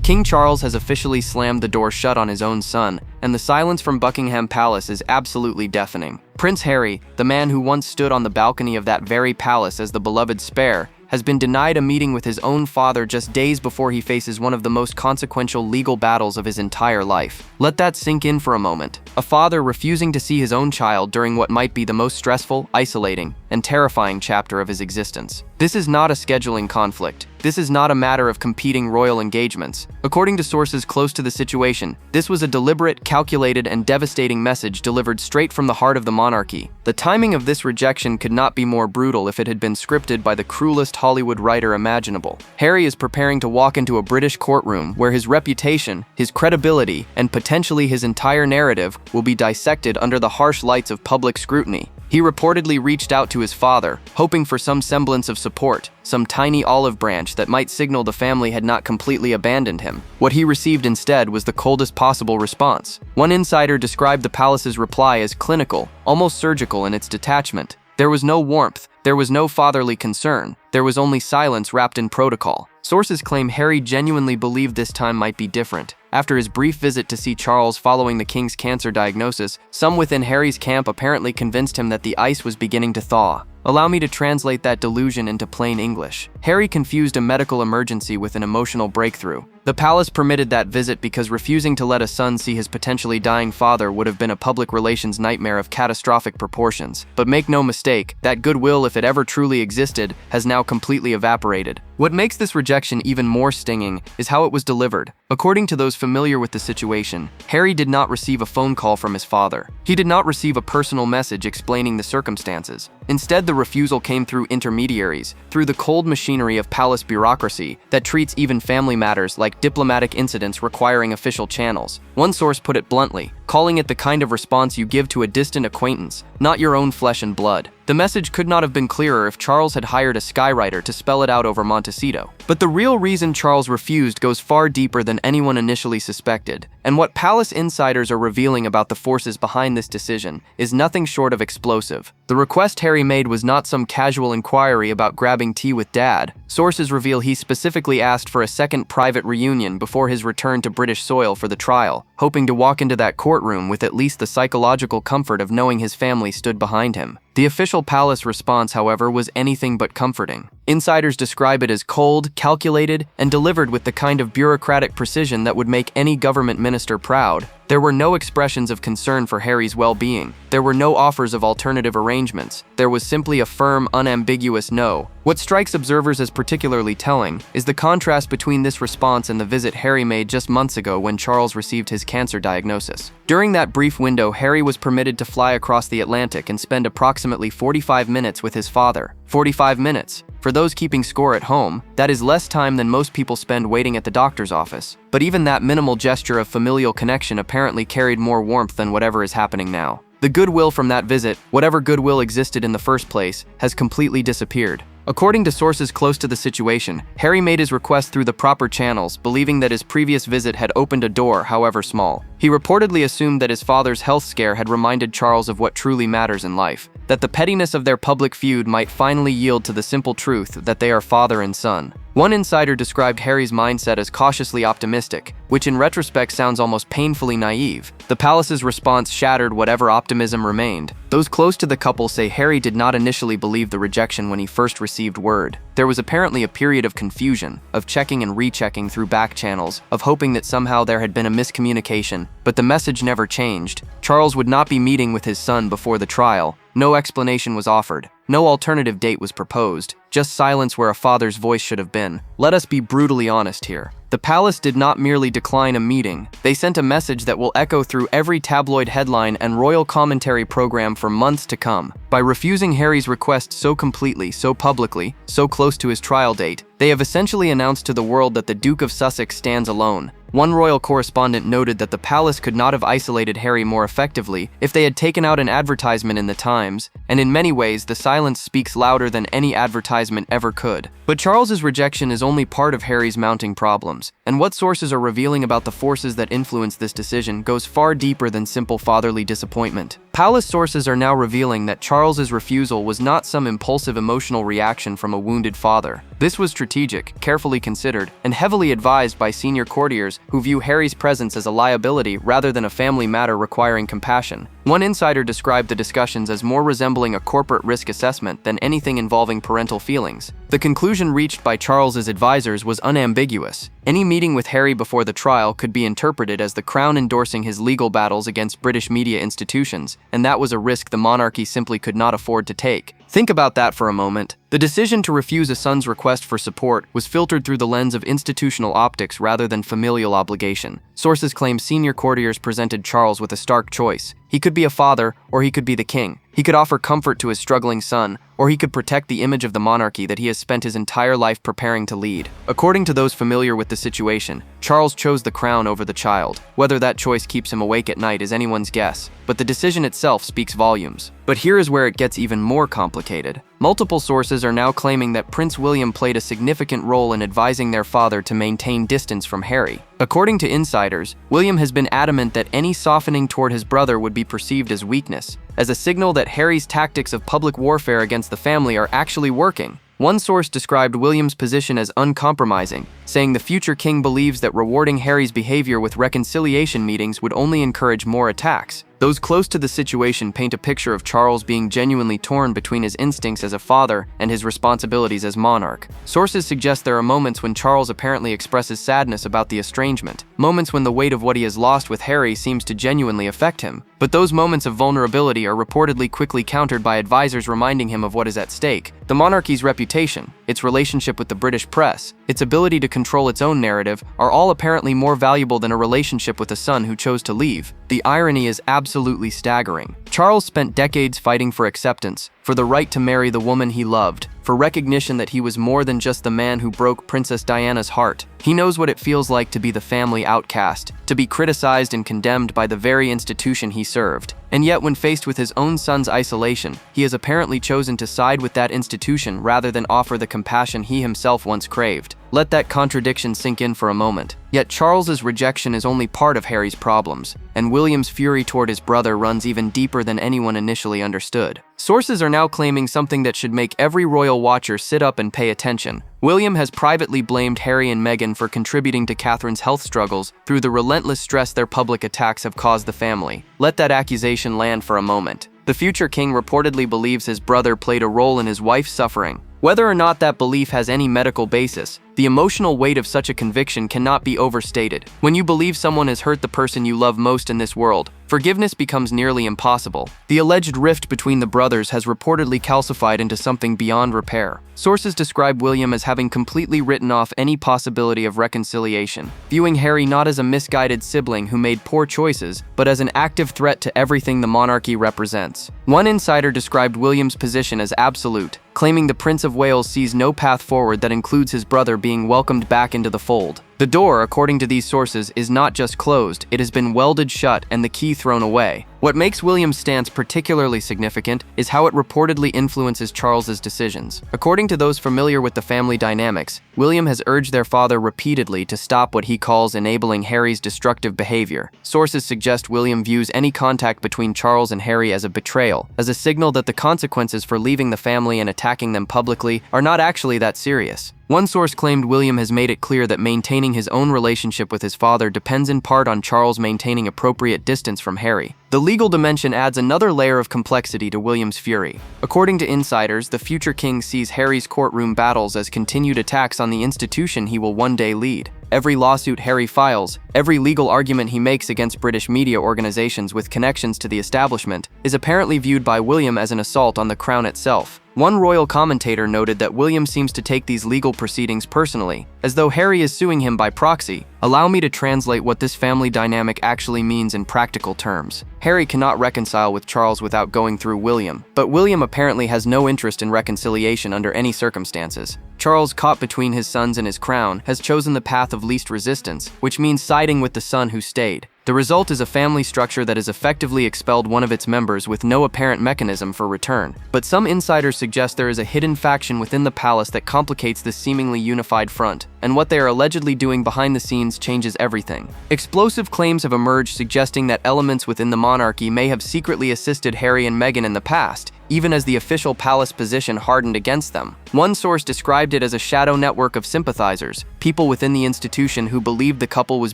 King Charles has officially slammed the door shut on his own son, and the silence from Buckingham Palace is absolutely deafening. Prince Harry, the man who once stood on the balcony of that very palace as the beloved spare, has been denied a meeting with his own father just days before he faces one of the most consequential legal battles of his entire life. Let that sink in for a moment. A father refusing to see his own child during what might be the most stressful, isolating, and terrifying chapter of his existence. This is not a scheduling conflict. This is not a matter of competing royal engagements. According to sources close to the situation, this was a deliberate, calculated, and devastating message delivered straight from the heart of the monarchy. The timing of this rejection could not be more brutal if it had been scripted by the cruelest Hollywood writer imaginable. Harry is preparing to walk into a British courtroom where his reputation, his credibility, and potentially his entire narrative will be dissected under the harsh lights of public scrutiny. He reportedly reached out to his father, hoping for some semblance of support, some tiny olive branch that might signal the family had not completely abandoned him. What he received instead was the coldest possible response. One insider described the palace's reply as clinical, almost surgical in its detachment. There was no warmth, there was no fatherly concern, there was only silence wrapped in protocol. Sources claim Harry genuinely believed this time might be different. After his brief visit to see Charles following the king's cancer diagnosis, some within Harry's camp apparently convinced him that the ice was beginning to thaw. Allow me to translate that delusion into plain English. Harry confused a medical emergency with an emotional breakthrough. The palace permitted that visit because refusing to let a son see his potentially dying father would have been a public relations nightmare of catastrophic proportions. But make no mistake, that goodwill, if it ever truly existed, has now completely evaporated. What makes this rejection even more stinging is how it was delivered. According to those familiar with the situation, Harry did not receive a phone call from his father. He did not receive a personal message explaining the circumstances. Instead, the refusal came through intermediaries, through the cold machinery of palace bureaucracy that treats even family matters like diplomatic incidents requiring official channels. One source put it bluntly, calling it the kind of response you give to a distant acquaintance, not your own flesh and blood. The message could not have been clearer if Charles had hired a skywriter to spell it out over Montecito. But the real reason Charles refused goes far deeper than anyone initially suspected, and what palace insiders are revealing about the forces behind this decision is nothing short of explosive. The request Harry made was not some casual inquiry about grabbing tea with Dad. Sources reveal he specifically asked for a second private reunion before his return to British soil for the trial, hoping to walk into that courtroom with at least the psychological comfort of knowing his family stood behind him. The official palace response, however, was anything but comforting. Insiders describe it as cold, calculated, and delivered with the kind of bureaucratic precision that would make any government minister proud. There were no expressions of concern for Harry's well-being. There were no offers of alternative arrangements. There was simply a firm, unambiguous no. What strikes observers as particularly telling is the contrast between this response and the visit Harry made just months ago when Charles received his cancer diagnosis. During that brief window, Harry was permitted to fly across the Atlantic and spend approximately 45 minutes with his father. 45 minutes. For those keeping score at home, that is less time than most people spend waiting at the doctor's office. But even that minimal gesture of familial connection apparently carried more warmth than whatever is happening now. The goodwill from that visit, whatever goodwill existed in the first place, has completely disappeared. According to sources close to the situation, Harry made his request through the proper channels, believing that his previous visit had opened a door, however small. He reportedly assumed that his father's health scare had reminded Charles of what truly matters in life, that the pettiness of their public feud might finally yield to the simple truth that they are father and son. One insider described Harry's mindset as cautiously optimistic, which in retrospect sounds almost painfully naive. The palace's response shattered whatever optimism remained. Those close to the couple say Harry did not initially believe the rejection when he first received word. There was apparently a period of confusion, of checking and rechecking through back channels, of hoping that somehow there had been a miscommunication, but the message never changed. Charles would not be meeting with his son before the trial. No explanation was offered. No alternative date was proposed. Just silence where a father's voice should have been. Let us be brutally honest here. The palace did not merely decline a meeting. They sent a message that will echo through every tabloid headline and royal commentary program for months to come. By refusing Harry's request so completely, so publicly, so close to his trial date, they have essentially announced to the world that the Duke of Sussex stands alone. One royal correspondent noted that the palace could not have isolated Harry more effectively if they had taken out an advertisement in the Times, and in many ways the silence speaks louder than any advertisement ever could. But Charles's rejection is only part of Harry's mounting problems, and what sources are revealing about the forces that influence this decision goes far deeper than simple fatherly disappointment. Palace sources are now revealing that Charles's refusal was not some impulsive emotional reaction from a wounded father. This was strategic, carefully considered, and heavily advised by senior courtiers who view Harry's presence as a liability rather than a family matter requiring compassion. One insider described the discussions as more resembling a corporate risk assessment than anything involving parental feelings. The conclusion reached by Charles's advisors was unambiguous. Any meeting with Harry before the trial could be interpreted as the Crown endorsing his legal battles against British media institutions, and that was a risk the monarchy simply could not afford to take. Think about that for a moment. The decision to refuse a son's request for support was filtered through the lens of institutional optics rather than familial obligation. Sources claim senior courtiers presented Charles with a stark choice. He could be a father, or he could be the king. He could offer comfort to his struggling son, or he could protect the image of the monarchy that he has spent his entire life preparing to lead. According to those familiar with the situation, Charles chose the crown over the child. Whether that choice keeps him awake at night is anyone's guess, but the decision itself speaks volumes. But here is where it gets even more complicated. Multiple sources are now claiming that Prince William played a significant role in advising their father to maintain distance from Harry. According to insiders, William has been adamant that any softening toward his brother would be perceived as weakness, as a signal that Harry's tactics of public warfare against the family are actually working. One source described William's position as uncompromising, saying the future king believes that rewarding Harry's behavior with reconciliation meetings would only encourage more attacks. Those close to the situation paint a picture of Charles being genuinely torn between his instincts as a father and his responsibilities as monarch. Sources suggest there are moments when Charles apparently expresses sadness about the estrangement, moments when the weight of what he has lost with Harry seems to genuinely affect him. But those moments of vulnerability are reportedly quickly countered by advisors reminding him of what is at stake: the monarchy's reputation, its relationship with the British press, its ability to control its own narrative are all apparently more valuable than a relationship with a son who chose to leave. The irony is absolutely staggering. Charles spent decades fighting for acceptance, for the right to marry the woman he loved, for recognition that he was more than just the man who broke Princess Diana's heart. He knows what it feels like to be the family outcast, to be criticized and condemned by the very institution he served. And yet, when faced with his own son's isolation, he has apparently chosen to side with that institution rather than offer the compassion he himself once craved. Let that contradiction sink in for a moment. Yet Charles's rejection is only part of Harry's problems, and William's fury toward his brother runs even deeper than anyone initially understood. Sources are now claiming something that should make every royal watcher sit up and pay attention. William has privately blamed Harry and Meghan for contributing to Catherine's health struggles through the relentless stress their public attacks have caused the family. Let that accusation land for a moment. The future king reportedly believes his brother played a role in his wife's suffering. Whether or not that belief has any medical basis, the emotional weight of such a conviction cannot be overstated. When you believe someone has hurt the person you love most in this world, forgiveness becomes nearly impossible. The alleged rift between the brothers has reportedly calcified into something beyond repair. Sources describe William as having completely written off any possibility of reconciliation, viewing Harry not as a misguided sibling who made poor choices, but as an active threat to everything the monarchy represents. One insider described William's position as absolute, claiming the Prince of Wales sees no path forward that includes his brother being welcomed back into the fold. The door, according to these sources, is not just closed, it has been welded shut and the key thrown away. What makes William's stance particularly significant is how it reportedly influences Charles's decisions. According to those familiar with the family dynamics, William has urged their father repeatedly to stop what he calls enabling Harry's destructive behavior. Sources suggest William views any contact between Charles and Harry as a betrayal, as a signal that the consequences for leaving the family and attacking them publicly are not actually that serious. One source claimed William has made it clear that maintaining his own relationship with his father depends in part on Charles maintaining appropriate distance from Harry. The legal dimension adds another layer of complexity to William's fury. According to insiders, the future king sees Harry's courtroom battles as continued attacks on the institution he will one day lead. Every lawsuit Harry files, every legal argument he makes against British media organizations with connections to the establishment, is apparently viewed by William as an assault on the crown itself. One royal commentator noted that William seems to take these legal proceedings personally, as though Harry is suing him by proxy. Allow me to translate what this family dynamic actually means in practical terms. Harry cannot reconcile with Charles without going through William, but William apparently has no interest in reconciliation under any circumstances. Charles, caught between his sons and his crown, has chosen the path of least resistance, which means siding with the son who stayed. The result is a family structure that has effectively expelled one of its members with no apparent mechanism for return. But some insiders suggest there is a hidden faction within the palace that complicates this seemingly unified front, and what they are allegedly doing behind the scenes changes everything. Explosive claims have emerged suggesting that elements within the monarchy may have secretly assisted Harry and Meghan in the past, even as the official palace position hardened against them. One source described it as a shadow network of sympathizers, people within the institution who believed the couple was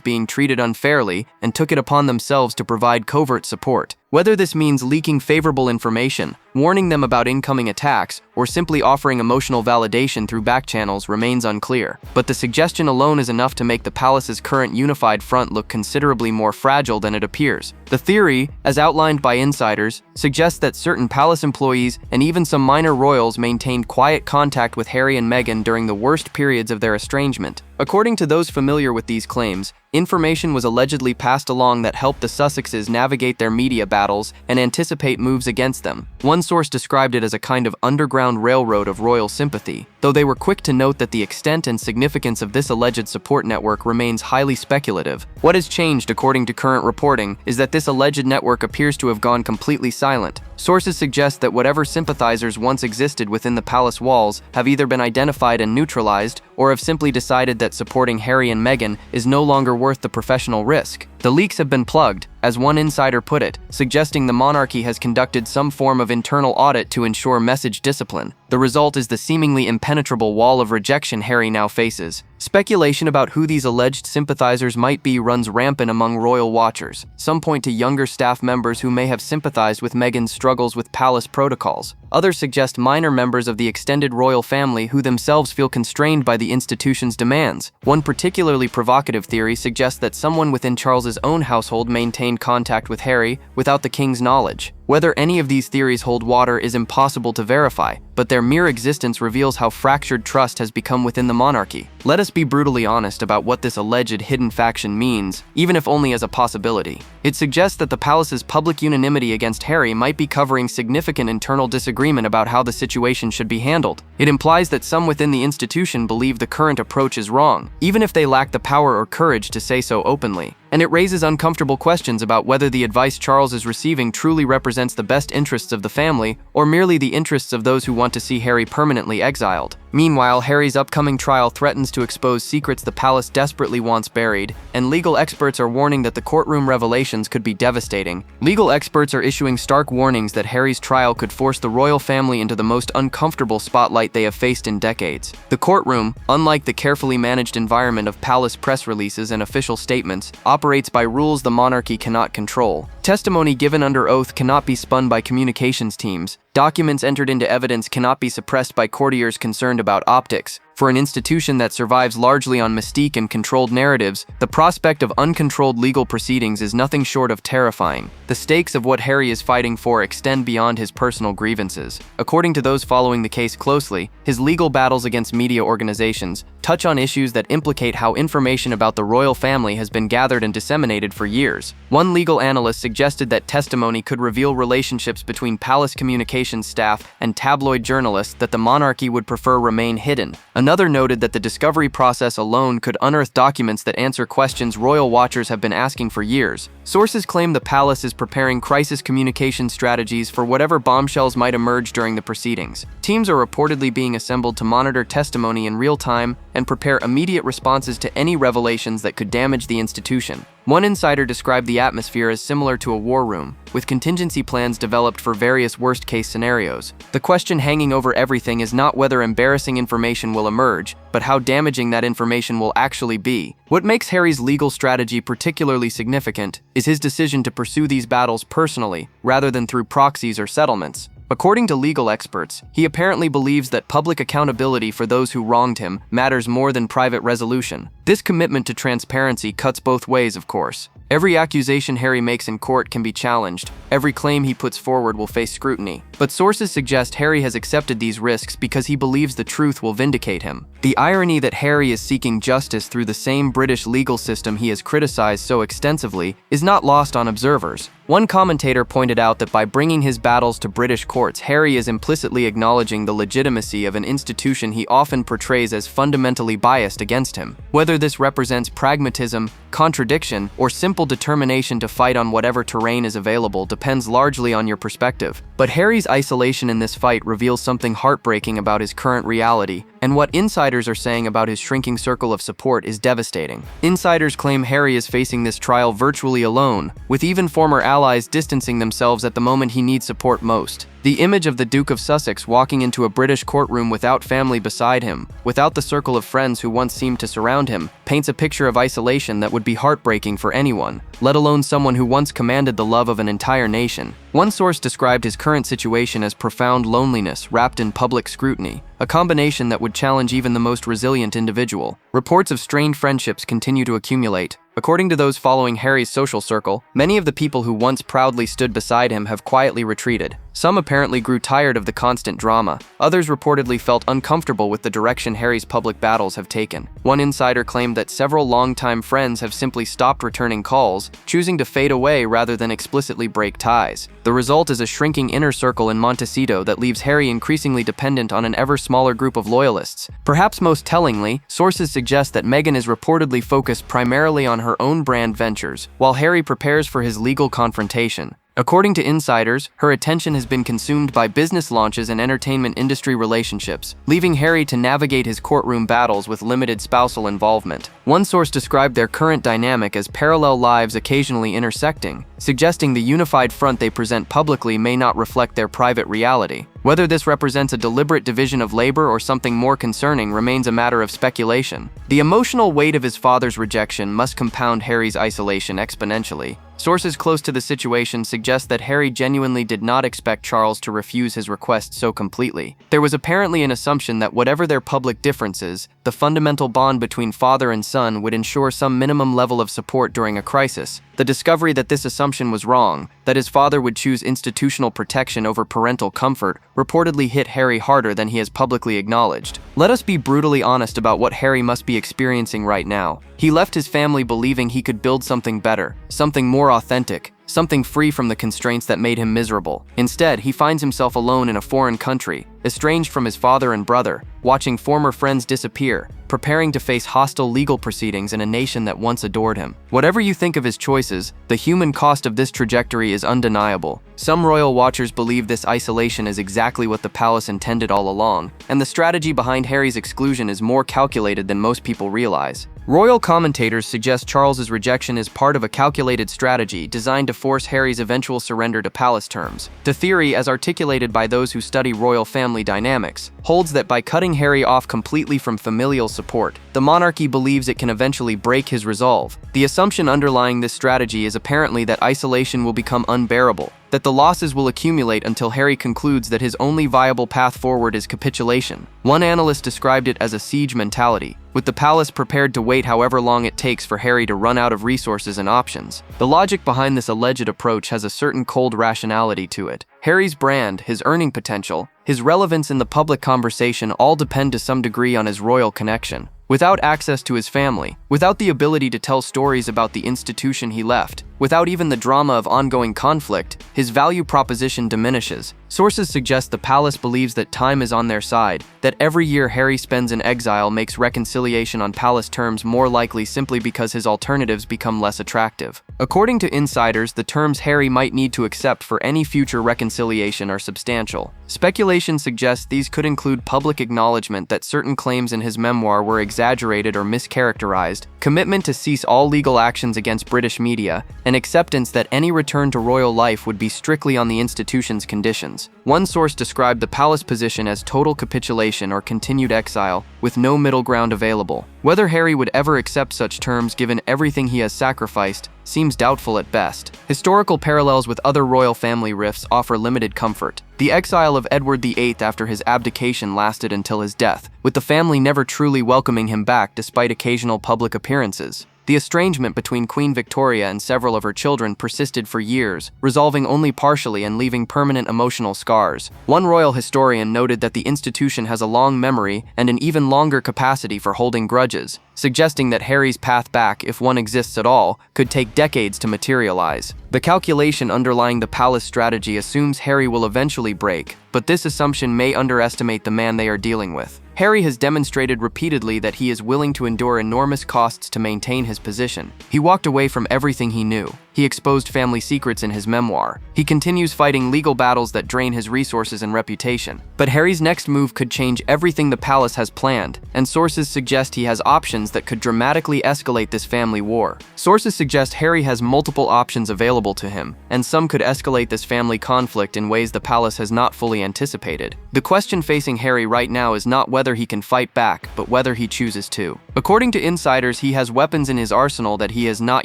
being treated unfairly and took it upon themselves to provide covert support. Whether this means leaking favorable information, warning them about incoming attacks, or simply offering emotional validation through back channels remains unclear. But the suggestion alone is enough to make the palace's current unified front look considerably more fragile than it appears. The theory, as outlined by insiders, suggests that certain palace employees and even some minor royals maintained quiet contact with Harry and Meghan during the worst periods of their estrangement. According to those familiar with these claims, information was allegedly passed along that helped the Sussexes navigate their media battles and anticipate moves against them. One source described it as a kind of underground railroad of royal sympathy, though they were quick to note that the extent and significance of this alleged support network remains highly speculative. What has changed, according to current reporting, is that this alleged network appears to have gone completely silent. Sources suggest that whatever sympathizers once existed within the palace walls have either been identified and neutralized, or have simply decided that supporting Harry and Meghan is no longer worth the professional risk. The leaks have been plugged, as one insider put it, suggesting the monarchy has conducted some form of internal audit to ensure message discipline. The result is the seemingly impenetrable wall of rejection Harry now faces. Speculation about who these alleged sympathizers might be runs rampant among royal watchers. Some point to younger staff members who may have sympathized with Meghan's struggles with palace protocols. Others suggest minor members of the extended royal family who themselves feel constrained by the institution's demands. One particularly provocative theory suggests that someone within Charles's own household maintained contact with Harry without the king's knowledge. Whether any of these theories hold water is impossible to verify, but their mere existence reveals how fractured trust has become within the monarchy. Let us be brutally honest about what this alleged hidden faction means, even if only as a possibility. It suggests that the palace's public unanimity against Harry might be covering significant internal disagreement about how the situation should be handled. It implies that some within the institution believe the current approach is wrong, even if they lack the power or courage to say so openly. And it raises uncomfortable questions about whether the advice Charles is receiving truly represents the best interests of the family, or merely the interests of those who want to see Harry permanently exiled. Meanwhile, Harry's upcoming trial threatens to expose secrets the palace desperately wants buried, and legal experts are warning that the courtroom revelations could be devastating. Legal experts are issuing stark warnings that Harry's trial could force the royal family into the most uncomfortable spotlight they have faced in decades. The courtroom, unlike the carefully managed environment of palace press releases and official statements, operates by rules the monarchy cannot control. Testimony given under oath cannot be spun by communications teams. Documents entered into evidence cannot be suppressed by courtiers concerned about optics. For an institution that survives largely on mystique and controlled narratives, the prospect of uncontrolled legal proceedings is nothing short of terrifying. The stakes of what Harry is fighting for extend beyond his personal grievances. According to those following the case closely, his legal battles against media organizations touch on issues that implicate how information about the royal family has been gathered and disseminated for years. One legal analyst suggested that testimony could reveal relationships between palace communications staff and tabloid journalists that the monarchy would prefer remain hidden. Another noted that the discovery process alone could unearth documents that answer questions royal watchers have been asking for years. Sources claim the palace is preparing crisis communication strategies for whatever bombshells might emerge during the proceedings. Teams are reportedly being assembled to monitor testimony in real time and prepare immediate responses to any revelations that could damage the institution. One insider described the atmosphere as similar to a war room, with contingency plans developed for various worst-case scenarios. The question hanging over everything is not whether embarrassing information will emerge, but how damaging that information will actually be. What makes Harry's legal strategy particularly significant is his decision to pursue these battles personally, rather than through proxies or settlements. According to legal experts, he apparently believes that public accountability for those who wronged him matters more than private resolution. This commitment to transparency cuts both ways, of course. Every accusation Harry makes in court can be challenged. Every claim he puts forward will face scrutiny. But sources suggest Harry has accepted these risks because he believes the truth will vindicate him. The irony that Harry is seeking justice through the same British legal system he has criticized so extensively is not lost on observers. One commentator pointed out that by bringing his battles to British courts, Harry is implicitly acknowledging the legitimacy of an institution he often portrays as fundamentally biased against him. Whether this represents pragmatism, contradiction, or simple determination to fight on whatever terrain is available depends largely on your perspective. But Harry's isolation in this fight reveals something heartbreaking about his current reality, and what insiders are saying about his shrinking circle of support is devastating. Insiders claim Harry is facing this trial virtually alone, with even former allies distancing themselves at the moment he needs support most. The image of the Duke of Sussex walking into a British courtroom without family beside him, without the circle of friends who once seemed to surround him, paints a picture of isolation that would be heartbreaking for anyone, let alone someone who once commanded the love of an entire nation. One source described his current situation as profound loneliness wrapped in public scrutiny, a combination that would challenge even the most resilient individual. Reports of strained friendships continue to accumulate. According to those following Harry's social circle, many of the people who once proudly stood beside him have quietly retreated. Some apparently grew tired of the constant drama. Others reportedly felt uncomfortable with the direction Harry's public battles have taken. One insider claimed that several longtime friends have simply stopped returning calls, choosing to fade away rather than explicitly break ties. The result is a shrinking inner circle in Montecito that leaves Harry increasingly dependent on an ever smaller group of loyalists. Perhaps most tellingly, sources suggest that Meghan is reportedly focused primarily on her own brand ventures, while Harry prepares for his legal confrontation. According to insiders, her attention has been consumed by business launches and entertainment industry relationships, leaving Harry to navigate his courtroom battles with limited spousal involvement. One source described their current dynamic as parallel lives occasionally intersecting, suggesting the unified front they present publicly may not reflect their private reality. Whether this represents a deliberate division of labor or something more concerning remains a matter of speculation. The emotional weight of his father's rejection must compound Harry's isolation exponentially. Sources close to the situation suggest that Harry genuinely did not expect Charles to refuse his request so completely. There was apparently an assumption that whatever their public differences, the fundamental bond between father and son would ensure some minimum level of support during a crisis. The discovery that this assumption was wrong, that his father would choose institutional protection over parental comfort, reportedly hit Harry harder than he has publicly acknowledged. Let us be brutally honest about what Harry must be experiencing right now. He left his family believing he could build something better, something more authentic, something free from the constraints that made him miserable. Instead, he finds himself alone in a foreign country, estranged from his father and brother, watching former friends disappear, preparing to face hostile legal proceedings in a nation that once adored him. Whatever you think of his choices, the human cost of this trajectory is undeniable. Some royal watchers believe this isolation is exactly what the palace intended all along, and the strategy behind Harry's exclusion is more calculated than most people realize. Royal commentators suggest Charles's rejection is part of a calculated strategy designed to force Harry's eventual surrender to palace terms. The theory, as articulated by those who study royal family dynamics, holds that by cutting Harry off completely from familial support, the monarchy believes it can eventually break his resolve. The assumption underlying this strategy is apparently that isolation will become unbearable, that the losses will accumulate until Harry concludes that his only viable path forward is capitulation. One analyst described it as a siege mentality, with the palace prepared to wait however long it takes for Harry to run out of resources and options. The logic behind this alleged approach has a certain cold rationality to it. Harry's brand, his earning potential, his relevance in the public conversation all depend to some degree on his royal connection. Without access to his family, without the ability to tell stories about the institution he left, without even the drama of ongoing conflict, his value proposition diminishes. Sources suggest the palace believes that time is on their side, that every year Harry spends in exile makes reconciliation on palace terms more likely simply because his alternatives become less attractive. According to insiders, the terms Harry might need to accept for any future reconciliation are substantial. Speculation suggests these could include public acknowledgement that certain claims in his memoir were exaggerated or mischaracterized, commitment to cease all legal actions against British media, and acceptance that any return to royal life would be strictly on the institution's conditions. One source described the palace position as total capitulation or continued exile, with no middle ground available. Whether Harry would ever accept such terms given everything he has sacrificed seems doubtful at best. Historical parallels with other royal family rifts offer limited comfort. The exile of Edward VIII after his abdication lasted until his death, with the family never truly welcoming him back despite occasional public appearances. The estrangement between Queen Victoria and several of her children persisted for years, resolving only partially and leaving permanent emotional scars. One royal historian noted that the institution has a long memory and an even longer capacity for holding grudges, suggesting that Harry's path back, if one exists at all, could take decades to materialize. The calculation underlying the palace strategy assumes Harry will eventually break, but this assumption may underestimate the man they are dealing with. Harry has demonstrated repeatedly that he is willing to endure enormous costs to maintain his position. He walked away from everything he knew. He exposed family secrets in his memoir. He continues fighting legal battles that drain his resources and reputation. But Harry's next move could change everything the palace has planned, and sources suggest he has options that could dramatically escalate this family war. Sources suggest Harry has multiple options available to him, and some could escalate this family conflict in ways the palace has not fully anticipated. The question facing Harry right now is not whether he can fight back, but whether he chooses to. According to insiders, he has weapons in his arsenal that he has not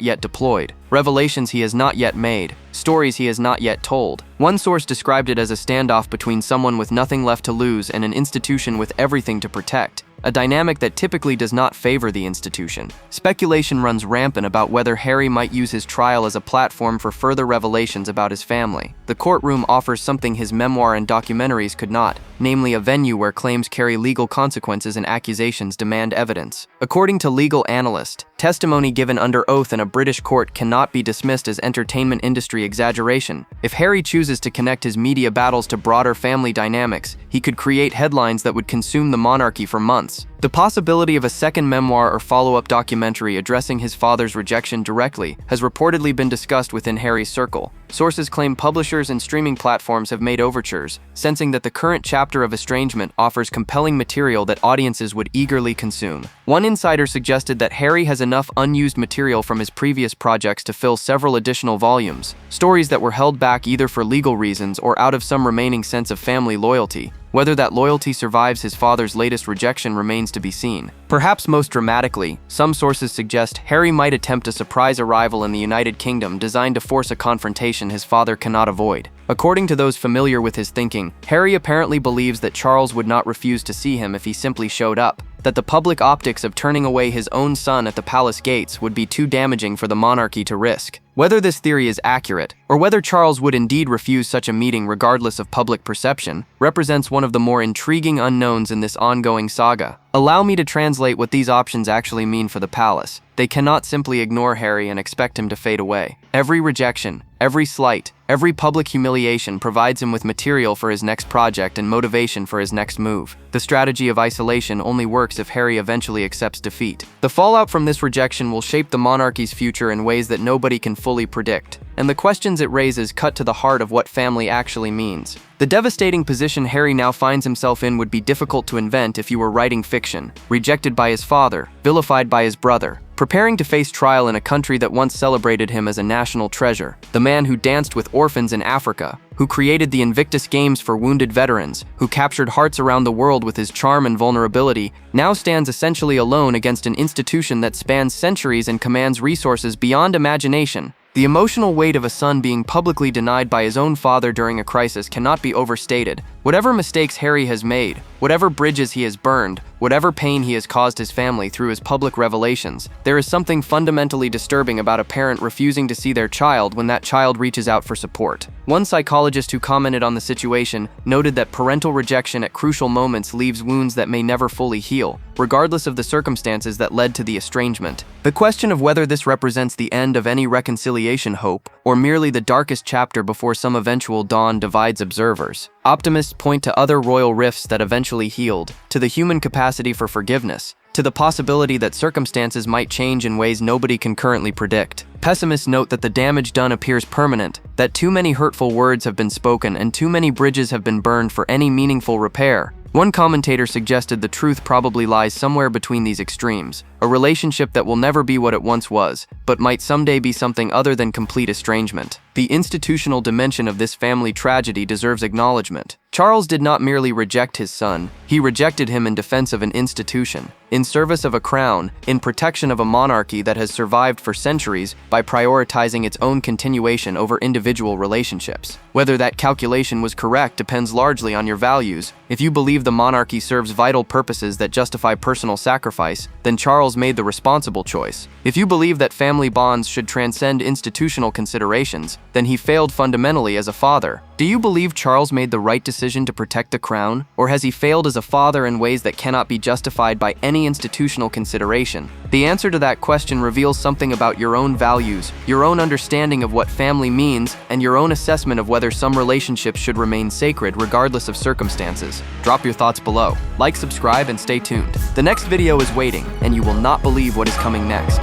yet deployed, revelations he has not yet made, stories he has not yet told. One source described it as a standoff between someone with nothing left to lose and an institution with everything to protect, a dynamic that typically does not favor the institution. Speculation runs rampant about whether Harry might use his trial as a platform for further revelations about his family. The courtroom offers something his memoir and documentaries could not, namely a venue where claims carry legal consequences and accusations demand evidence. According to legal analysts, testimony given under oath in a British court cannot be dismissed as entertainment industry exaggeration. If Harry chooses to connect his media battles to broader family dynamics, he could create headlines that would consume the monarchy for months. The possibility of a second memoir or follow-up documentary addressing his father's rejection directly has reportedly been discussed within Harry's circle. Sources claim publishers and streaming platforms have made overtures, sensing that the current chapter of estrangement offers compelling material that audiences would eagerly consume. One insider suggested that Harry has enough unused material from his previous projects to fill several additional volumes, stories that were held back either for legal reasons or out of some remaining sense of family loyalty. Whether that loyalty survives his father's latest rejection remains to be seen. Perhaps most dramatically, some sources suggest Harry might attempt a surprise arrival in the United Kingdom designed to force a confrontation his father cannot avoid. According to those familiar with his thinking, Harry apparently believes that Charles would not refuse to see him if he simply showed up, that the public optics of turning away his own son at the palace gates would be too damaging for the monarchy to risk. Whether this theory is accurate, or whether Charles would indeed refuse such a meeting regardless of public perception, represents one of the more intriguing unknowns in this ongoing saga. Allow me to translate what these options actually mean for the palace. They cannot simply ignore Harry and expect him to fade away. Every rejection, every slight, every public humiliation provides him with material for his next project and motivation for his next move. The strategy of isolation only works if Harry eventually accepts defeat. The fallout from this rejection will shape the monarchy's future in ways that nobody can fully predict, and the questions it raises cut to the heart of what family actually means. The devastating position Harry now finds himself in would be difficult to invent if you were writing fiction, rejected by his father, vilified by his brother, preparing to face trial in a country that once celebrated him as a national treasure, the man who danced with orphans in Africa, who created the Invictus Games for wounded veterans, who captured hearts around the world with his charm and vulnerability, now stands essentially alone against an institution that spans centuries and commands resources beyond imagination. The emotional weight of a son being publicly denied by his own father during a crisis cannot be overstated. Whatever mistakes Harry has made, whatever bridges he has burned, whatever pain he has caused his family through his public revelations, there is something fundamentally disturbing about a parent refusing to see their child when that child reaches out for support. One psychologist who commented on the situation noted that parental rejection at crucial moments leaves wounds that may never fully heal, regardless of the circumstances that led to the estrangement. The question of whether this represents the end of any reconciliation hope, or merely the darkest chapter before some eventual dawn, divides observers. Optimists point to other royal rifts that eventually healed, to the human capacity for forgiveness, to the possibility that circumstances might change in ways nobody can currently predict. Pessimists note that the damage done appears permanent, that too many hurtful words have been spoken and too many bridges have been burned for any meaningful repair. One commentator suggested the truth probably lies somewhere between these extremes, a relationship that will never be what it once was, but might someday be something other than complete estrangement. The institutional dimension of this family tragedy deserves acknowledgement. Charles did not merely reject his son, he rejected him in defense of an institution, in service of a crown, in protection of a monarchy that has survived for centuries by prioritizing its own continuation over individual relationships. Whether that calculation was correct depends largely on your values. If you believe the monarchy serves vital purposes that justify personal sacrifice, then Charles Charles made the responsible choice. If you believe that family bonds should transcend institutional considerations, then he failed fundamentally as a father. Do you believe Charles made the right decision to protect the crown? Or has he failed as a father in ways that cannot be justified by any institutional consideration? The answer to that question reveals something about your own values, your own understanding of what family means, and your own assessment of whether some relationships should remain sacred regardless of circumstances. Drop your thoughts below. Like, subscribe, and stay tuned. The next video is waiting, and you will not believe what is coming next.